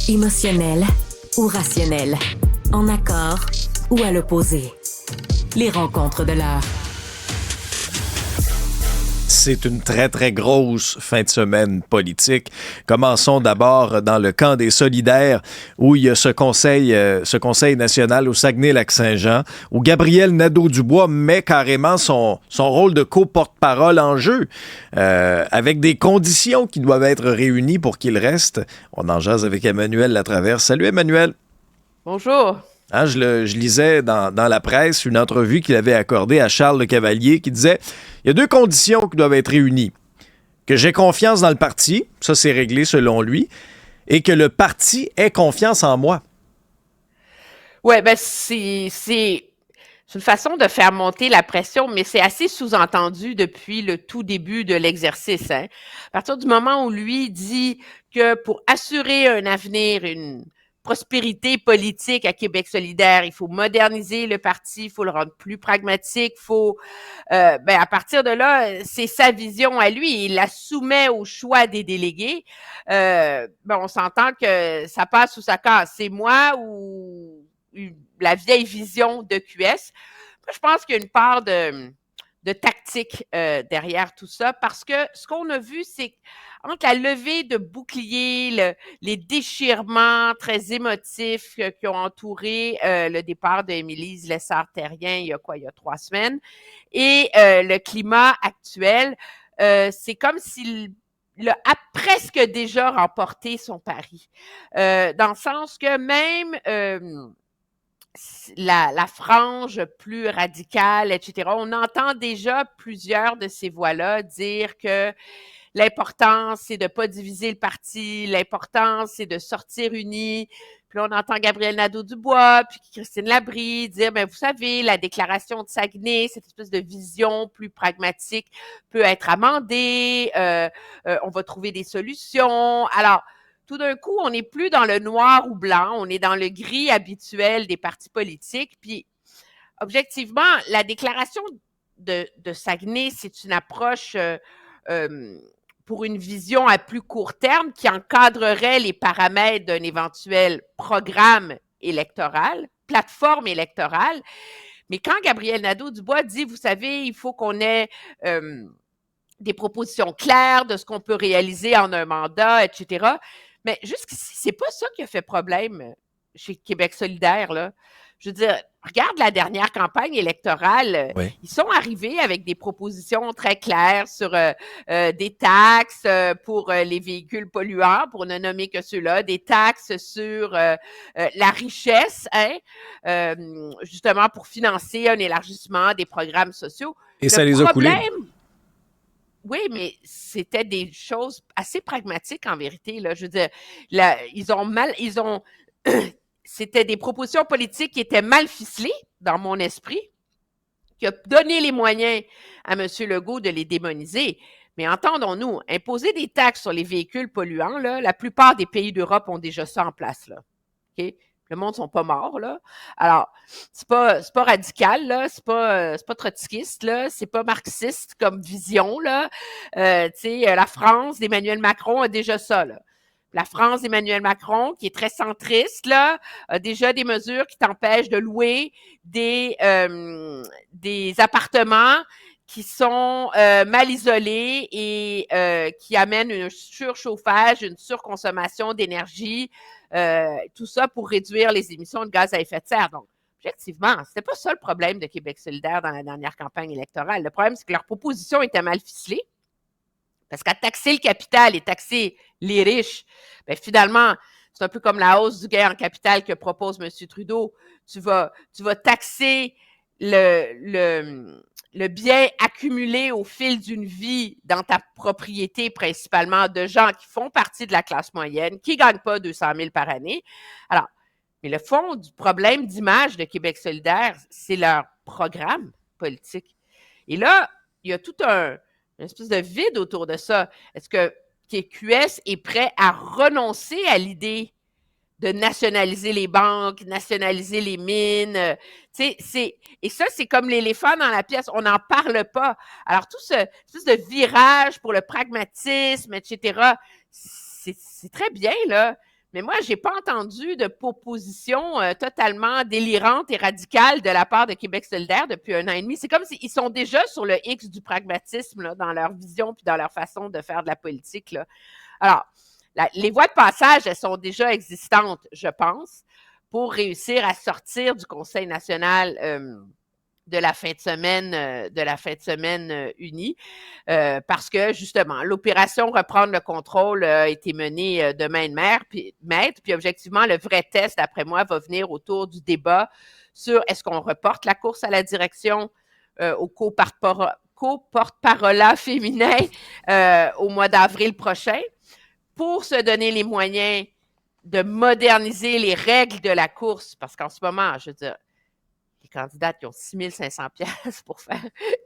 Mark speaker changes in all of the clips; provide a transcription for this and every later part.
Speaker 1: Émotionnel ou rationnel, en accord ou à l'opposé. Les rencontres de l'heure.
Speaker 2: C'est une très, très grosse fin de semaine politique. Commençons d'abord dans le camp des solidaires, où il y a ce conseil national au Saguenay-Lac-Saint-Jean, où Gabriel Nadeau-Dubois met carrément son rôle de co-porte-parole en jeu, avec des conditions qui doivent être réunies pour qu'il reste. On en jase avec Emmanuel Latraverse. Salut Emmanuel.
Speaker 3: Bonjour.
Speaker 2: Hein, je lisais dans la presse une entrevue qu'il avait accordée à Charles Le Cavalier qui disait « Il y a deux conditions qui doivent être réunies. Que j'ai confiance dans le parti, ça c'est réglé selon lui, et que le parti ait confiance en moi. »
Speaker 3: Ouais, ben c'est une façon de faire monter la pression, mais c'est assez sous-entendu depuis le tout début de l'exercice. Hein. À partir du moment où lui dit que pour assurer un avenir, une prospérité politique à Québec solidaire, il faut moderniser le parti, il faut le rendre plus pragmatique, à partir de là, c'est sa vision à lui, il la soumet au choix des délégués. On s'entend que ça passe ou ça casse. C'est moi ou la vieille vision de QS. Je pense qu'il y a une part de tactique derrière tout ça, parce que ce qu'on a vu, c'est entre la levée de boucliers, les déchirements très émotifs qui ont entouré le départ d'Émilie Lessard-Terrien il y a 3 semaines, et le climat actuel, c'est comme s'il a presque déjà remporté son pari. Dans le sens que même la frange plus radicale, etc., on entend déjà plusieurs de ces voix-là dire que l'important, c'est de ne pas diviser le parti, l'important, c'est de sortir unis. Puis là, on entend Gabriel Nadeau-Dubois, puis Christine Labrie dire, vous savez, la déclaration de Saguenay, cette espèce de vision plus pragmatique peut être amendée, on va trouver des solutions. Alors, tout d'un coup, on n'est plus dans le noir ou blanc, on est dans le gris habituel des partis politiques. Puis, objectivement, la déclaration de Saguenay, c'est une approche pour une vision à plus court terme qui encadrerait les paramètres d'un éventuel programme électoral, plateforme électorale. Mais quand Gabriel Nadeau-Dubois dit, vous savez, il faut qu'on ait des propositions claires de ce qu'on peut réaliser en un mandat, etc., mais jusqu'ici, c'est pas ça qui a fait problème chez Québec solidaire, là. Je veux dire, regarde la dernière campagne électorale.
Speaker 2: Oui.
Speaker 3: Ils sont arrivés avec des propositions très claires sur des taxes pour les véhicules polluants, pour ne nommer que ceux-là, des taxes sur la richesse, justement pour financer un élargissement des programmes sociaux.
Speaker 2: Et ça les a coulés.
Speaker 3: Oui, mais c'était des choses assez pragmatiques en vérité. Là. Je veux dire, c'était des propositions politiques qui étaient mal ficelées dans mon esprit, qui a donné les moyens à M. Legault de les démoniser. Mais entendons-nous, imposer des taxes sur les véhicules polluants, là, la plupart des pays d'Europe ont déjà ça en place. Là. Okay? Le monde ne sont pas morts, là. Alors, c'est pas radical, là. C'est pas trotskiste, là. C'est pas marxiste comme vision, là. La France d'Emmanuel Macron a déjà ça, là. La France d'Emmanuel Macron, qui est très centriste, là, a déjà des mesures qui t'empêchent de louer des appartements qui sont mal isolés et qui amènent un surchauffage, une surconsommation d'énergie, tout ça pour réduire les émissions de gaz à effet de serre. Donc, objectivement, c'était pas ça le problème de Québec solidaire dans la dernière campagne électorale. Le problème, c'est que leur proposition était mal ficelée, parce qu'à taxer le capital et taxer les riches, finalement, c'est un peu comme la hausse du gain en capital que propose M. Trudeau. Tu vas taxer le bien accumulé au fil d'une vie dans ta propriété, principalement de gens qui font partie de la classe moyenne, qui ne gagnent pas 200 000 par année. Alors, mais le fond du problème d'image de Québec solidaire, c'est leur programme politique. Et là, il y a une espèce de vide autour de ça. Est-ce que QS est prêt à renoncer à l'idée de nationaliser les banques, nationaliser les mines? Et ça, c'est comme l'éléphant dans la pièce. On n'en parle pas. Alors, tout ce espèce de virage pour le pragmatisme, etc., c'est très bien, là. Mais moi, j'ai pas entendu de proposition totalement délirante et radicale de la part de Québec solidaire depuis 1 an et demi. C'est comme s'ils sont déjà sur le X du pragmatisme là, dans leur vision puis dans leur façon de faire de la politique. Là. Alors, les voies de passage, elles sont déjà existantes, je pense, pour réussir à sortir du Conseil national de la fin de semaine unie, parce que justement, l'opération reprendre le contrôle a été menée de main de maître, puis objectivement, le vrai test, d'après moi, va venir autour du débat sur est-ce qu'on reporte la course à la direction au co-porte-parole féminin au mois d'avril prochain, pour se donner les moyens de moderniser les règles de la course, parce qu'en ce moment, je veux dire, les candidates qui ont 6 500 $ pour faire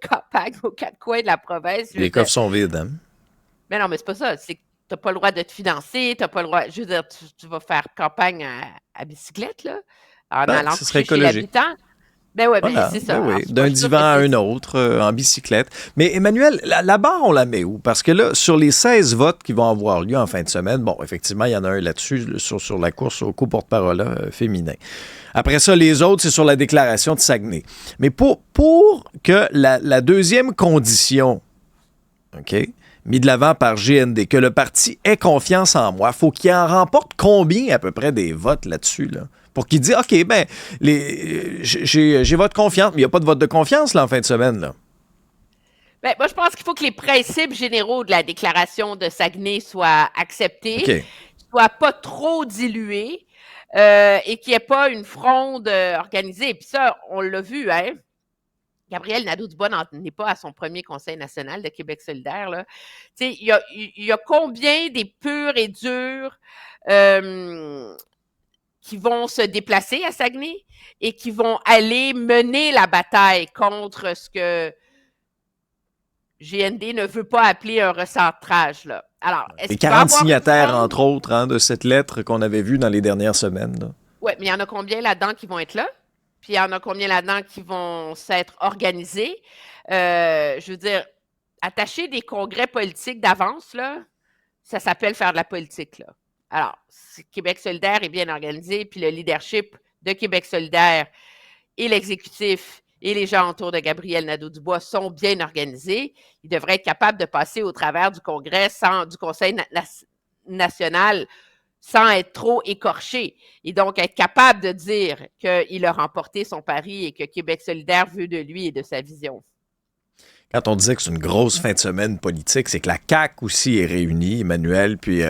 Speaker 3: campagne aux 4 coins de la province.
Speaker 2: Les coffres sont vides, hein?
Speaker 3: Mais non, mais c'est pas ça. C'est que t'as pas le droit de te financer, t'as pas le droit. Je veux dire, tu vas faire campagne à bicyclette, là, en allant
Speaker 2: ce serait
Speaker 3: coucher chez
Speaker 2: écologique.
Speaker 3: l'habitant. Ben oui,
Speaker 2: Voilà,
Speaker 3: c'est ça.
Speaker 2: oui,
Speaker 3: Alors,
Speaker 2: d'un divan à un autre, en bicyclette. Mais Emmanuel, la barre, on la met où? Parce que là, sur les 16 votes qui vont avoir lieu en fin de semaine, bon, effectivement, il y en a un là-dessus, sur la course au co-porte-parole féminin. Après ça, les autres, c'est sur la déclaration de Saguenay. Mais pour que la deuxième condition, OK, mis de l'avant par GND, que le parti ait confiance en moi, faut qu'il en remporte combien à peu près des votes là-dessus, là? Pour qu'il dise, OK, ben, j'ai votre confiance, mais il n'y a pas de vote de confiance là, en fin de semaine. Là.
Speaker 3: Ben, moi, je pense qu'il faut que les principes généraux de la déclaration de Saguenay soient acceptés,
Speaker 2: OK.
Speaker 3: soient pas trop dilués et qu'il n'y ait pas une fronde organisée. Puis ça, on l'a vu, hein? Gabriel Nadeau-Dubois n'est pas à son premier conseil national de Québec solidaire. Là. Tu sais, il y a combien des purs et durs qui vont se déplacer à Saguenay et qui vont aller mener la bataille contre ce que GND ne veut pas appeler un recentrage. Là. Alors,
Speaker 2: les 40 signataires, entre autres, hein, de cette lettre qu'on avait vue dans les dernières semaines.
Speaker 3: Oui, mais il y en a combien là-dedans qui vont être là? Puis il y en a combien là-dedans qui vont s'être organisés? Je veux dire, attacher des congrès politiques d'avance, là, ça s'appelle faire de la politique, là. Alors, si Québec solidaire est bien organisé, puis le leadership de Québec solidaire et l'exécutif et les gens autour de Gabriel Nadeau-Dubois sont bien organisés, ils devraient être capables de passer au travers du Congrès, du Conseil national, sans être trop écorché, et donc être capable de dire qu'il a remporté son pari et que Québec solidaire veut de lui et de sa vision.
Speaker 2: Quand on disait que c'est une grosse fin de semaine politique, c'est que la CAQ aussi est réunie, Emmanuel, puis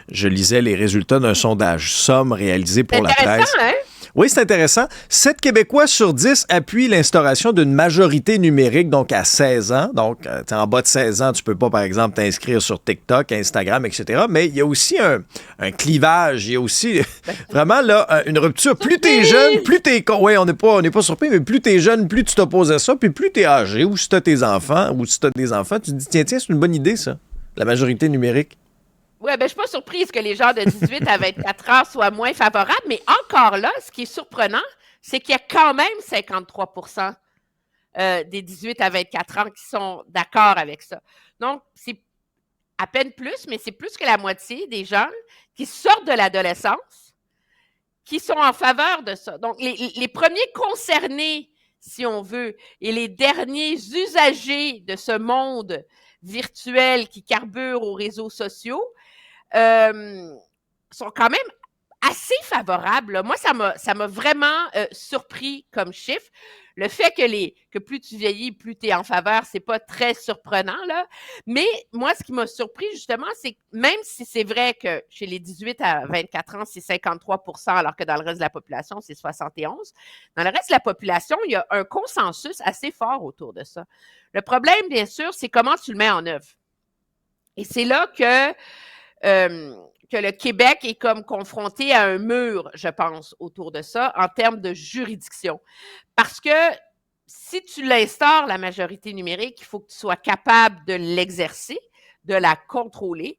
Speaker 2: je lisais les résultats d'un sondage Somme réalisé pour la presse.
Speaker 3: Hein?
Speaker 2: Oui, c'est intéressant. 7 Québécois sur 10 appuient l'instauration d'une majorité numérique, donc à 16 ans. Donc, en bas de 16 ans, tu peux pas, par exemple, t'inscrire sur TikTok, Instagram, etc. Mais il y a aussi un clivage. Il y a aussi vraiment là une rupture. Plus t'es jeune, plus t'es... Oui, on n'est pas surpris, mais plus t'es jeune, plus tu t'opposes à ça, puis plus t'es âgé, ou si t'as tes enfants, ou si t'as des enfants, tu te dis, tiens, c'est une bonne idée, ça, la majorité numérique.
Speaker 3: Oui, ben, je suis pas surprise que les gens de 18 à 24 ans soient moins favorables, mais encore là, ce qui est surprenant, c'est qu'il y a quand même 53 des 18 à 24 ans qui sont d'accord avec ça. Donc, c'est à peine plus, mais c'est plus que la moitié des jeunes qui sortent de l'adolescence qui sont en faveur de ça. Donc, les premiers concernés, si on veut, et les derniers usagers de ce monde virtuel qui carbure aux réseaux sociaux, sont quand même assez favorables. Là. Moi, ça m'a vraiment surpris comme chiffre. Le fait que plus tu vieillis, plus tu es en faveur, c'est pas très surprenant, là. Mais moi, ce qui m'a surpris, justement, c'est que même si c'est vrai que chez les 18 à 24 ans, c'est 53 alors que dans le reste de la population, c'est 71 dans le reste de la population, il y a un consensus assez fort autour de ça. Le problème, bien sûr, c'est comment tu le mets en œuvre. Et c'est là que le Québec est comme confronté à un mur, je pense, autour de ça, en termes de juridiction. Parce que si tu l'instaures, la majorité numérique, il faut que tu sois capable de l'exercer, de la contrôler.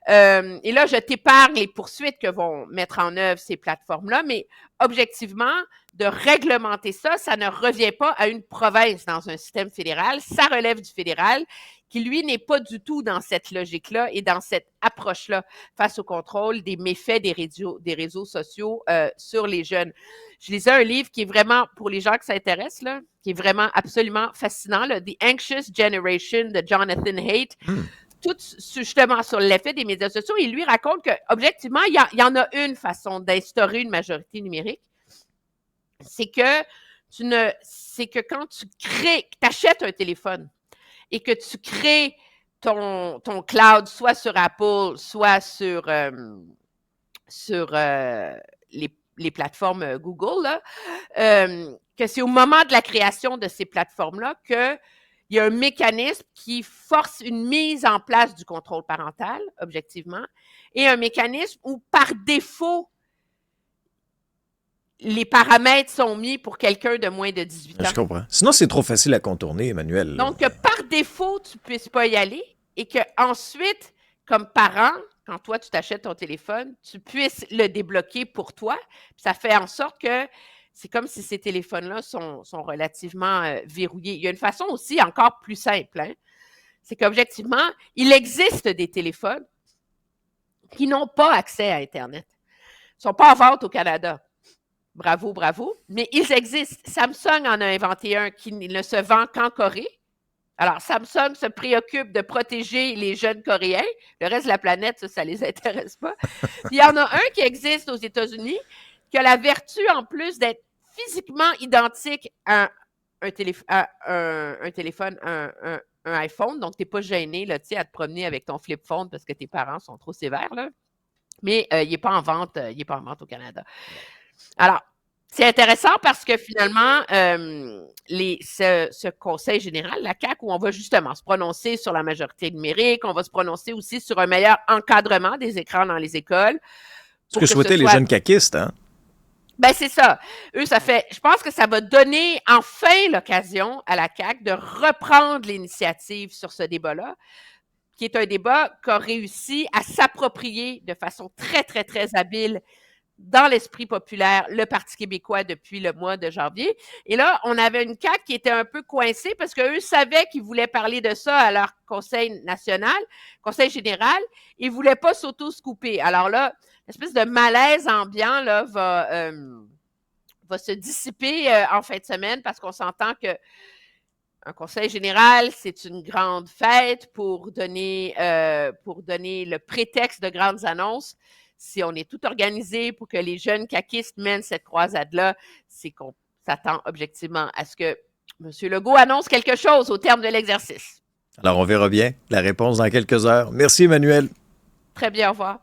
Speaker 3: Et là, je t'épargne les poursuites que vont mettre en œuvre ces plateformes-là, mais objectivement, de réglementer ça, ça ne revient pas à une province dans un système fédéral, ça relève du fédéral, qui lui n'est pas du tout dans cette logique-là et dans cette approche-là face au contrôle des méfaits des réseaux sociaux sur les jeunes. Je lisais un livre qui est vraiment, pour les gens qui s'intéressent, là, qui est vraiment absolument fascinant, là, The Anxious Generation de Jonathan Haidt. Tout justement sur l'effet des médias sociaux. Il lui raconte que, objectivement, il y en a une façon d'instaurer une majorité numérique. C'est que quand tu achètes un téléphone et que tu crées ton cloud, soit sur Apple, soit sur les plateformes Google, là, que c'est au moment de la création de ces plateformes-là que il y a un mécanisme qui force une mise en place du contrôle parental, objectivement, et un mécanisme où, par défaut, les paramètres sont mis pour quelqu'un de moins de 18 ans.
Speaker 2: Je comprends. Sinon, c'est trop facile à contourner, Emmanuel.
Speaker 3: Donc, que par défaut, tu ne puisses pas y aller et qu'ensuite, comme parent, quand toi, tu t'achètes ton téléphone, tu puisses le débloquer pour toi. Ça fait en sorte que c'est comme si ces téléphones-là sont relativement verrouillés. Il y a une façon aussi encore plus simple, hein? C'est qu'objectivement, il existe des téléphones qui n'ont pas accès à Internet. Ils ne sont pas en vente au Canada. Bravo, bravo. Mais ils existent. Samsung en a inventé un qui ne se vend qu'en Corée. Alors, Samsung se préoccupe de protéger les jeunes Coréens. Le reste de la planète, ça ne les intéresse pas. Puis, il y en a un qui existe aux États-Unis qui a la vertu, en plus, d'être physiquement identique à un téléphone, un iPhone. Donc, tu n'es pas gêné là, à te promener avec ton flip phone parce que tes parents sont trop sévères, là. Mais il n'est pas en vente, au Canada. Alors, c'est intéressant parce que finalement, ce Conseil général, la CAQ, où on va justement se prononcer sur la majorité numérique, on va se prononcer aussi sur un meilleur encadrement des écrans dans les écoles.
Speaker 2: Ce que souhaitaient les jeunes caquistes, hein?
Speaker 3: Ben, c'est ça. Eux, je pense que ça va donner enfin l'occasion à la CAQ de reprendre l'initiative sur ce débat-là, qui est un débat qu'a réussi à s'approprier de façon très, très, très habile dans l'esprit populaire, le Parti québécois depuis le mois de janvier. Et là, on avait une CAQ qui était un peu coincée parce qu'eux savaient qu'ils voulaient parler de ça à leur conseil général. Ils ne voulaient pas s'auto-scooper. Alors là, l'espèce de malaise ambiant là, va se dissiper en fin de semaine parce qu'on s'entend que un conseil général, c'est une grande fête pour donner le prétexte de grandes annonces. Si on est tout organisé pour que les jeunes caquistes mènent cette croisade-là, c'est qu'on s'attend objectivement à ce que M. Legault annonce quelque chose au terme de l'exercice.
Speaker 2: Alors, on verra bien la réponse dans quelques heures. Merci, Emmanuel.
Speaker 3: Très bien, au revoir.